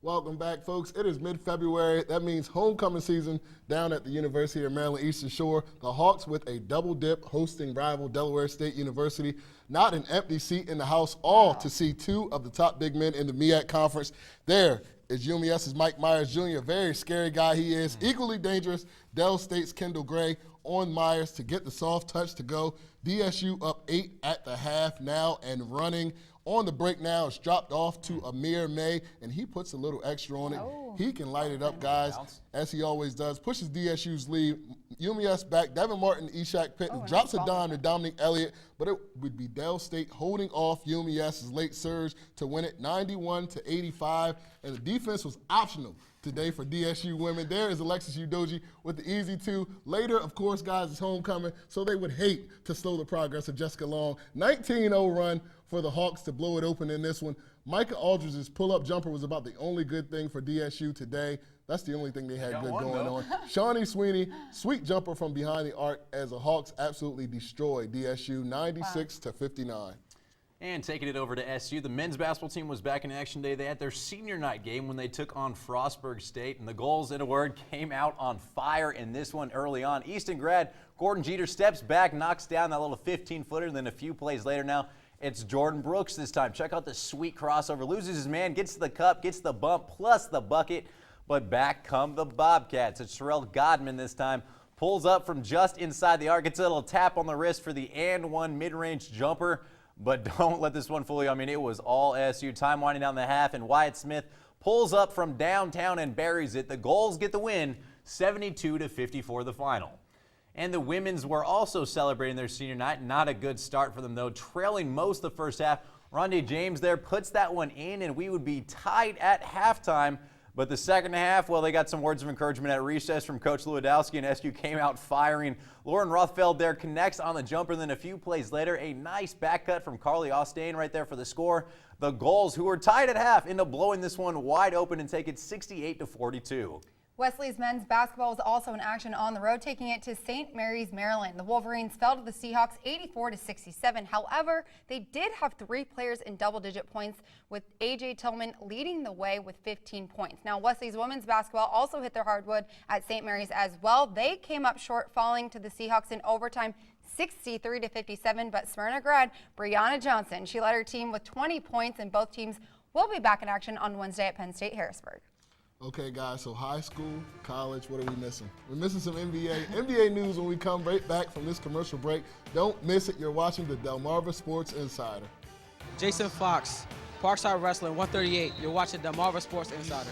Welcome back, folks. It is mid-February. That means homecoming season down at the University of Maryland Eastern Shore. The Hawks with a double dip hosting rival Delaware State University. Not an empty seat in the house, all to see two of the top big men in the MEAC conference. There is UMES's Mike Myers Jr., a very scary guy he is. Equally dangerous, Del State's Kendall Gray on Myers to get the soft touch to go. DSU up 8 at the half now and running. On the break now, it's dropped off to Amir May, and he puts a little extra on it. He can light it up, guys, as he always does. Pushes DSU's lead. UMES back. Devin Martin, Eshak Pitt, drops a dime to Dominic Elliott, but it would be Del State holding off UMES's late surge to win it 91-85, and the defense was optional today for DSU women. There is Alexis Udoji with the easy two. Later, of course, guys, it's homecoming, so they would hate to slow the progress of Jessica Long. 19-0 run for the Hawks to blow it open in this one. Micah Aldridge's pull-up jumper was about the only good thing for DSU today. That's the only thing they had good going on. Shawnee Sweeney, sweet jumper from behind the arc as the Hawks absolutely destroyed DSU 96-59. And taking it over to SU, the men's basketball team was back in action today. They had their senior night game when they took on Frostburg State, and the goals, in a word, came out on fire in this one early on. Easton grad Gordon Jeter steps back, knocks down that little 15-footer, and then a few plays later now, it's Jordan Brooks this time. Check out the sweet crossover. Loses his man, gets to the cup, gets the bump, plus the bucket. But back come the Bobcats. It's Sherelle Godman this time. Pulls up from just inside the arc. Gets a little tap on the wrist for the and one mid-range jumper. But don't let this one fool you. I mean, it was all SU. Time winding down the half, and Wyatt Smith pulls up from downtown and buries it. The Goals get the win, 72-54 the final. And the women's were also celebrating their senior night. Not a good start for them, though. Trailing most of the first half. Rondé James there puts that one in, and we would be tied at halftime. But the second half, well, they got some words of encouragement at recess from Coach Lewandowski, and SU came out firing. Lauren Rothfeld there connects on the jumper. Then a few plays later, a nice back cut from Carly Austin right there for the score. The Goals, who were tied at half, end up blowing this one wide open and take it 68-42. Wesley's men's basketball was also in action on the road, taking it to St. Mary's, Maryland. The Wolverines fell to the Seahawks 84-67. However, they did have 3 players in double-digit points, with A.J. Tillman leading the way with 15 points. Now, Wesley's women's basketball also hit their hardwood at St. Mary's as well. They came up short, falling to the Seahawks in overtime 63-57, but Smyrna grad Brianna Johnson, she led her team with 20 points, and both teams will be back in action on Wednesday at Penn State Harrisburg. Okay, guys, so high school, college, what are we missing? We're missing some NBA news when we come right back from this commercial break. Don't miss it. You're watching the Delmarva Sports Insider. Jason Fox, Parkside Wrestling 138. You're watching Delmarva Sports Insider.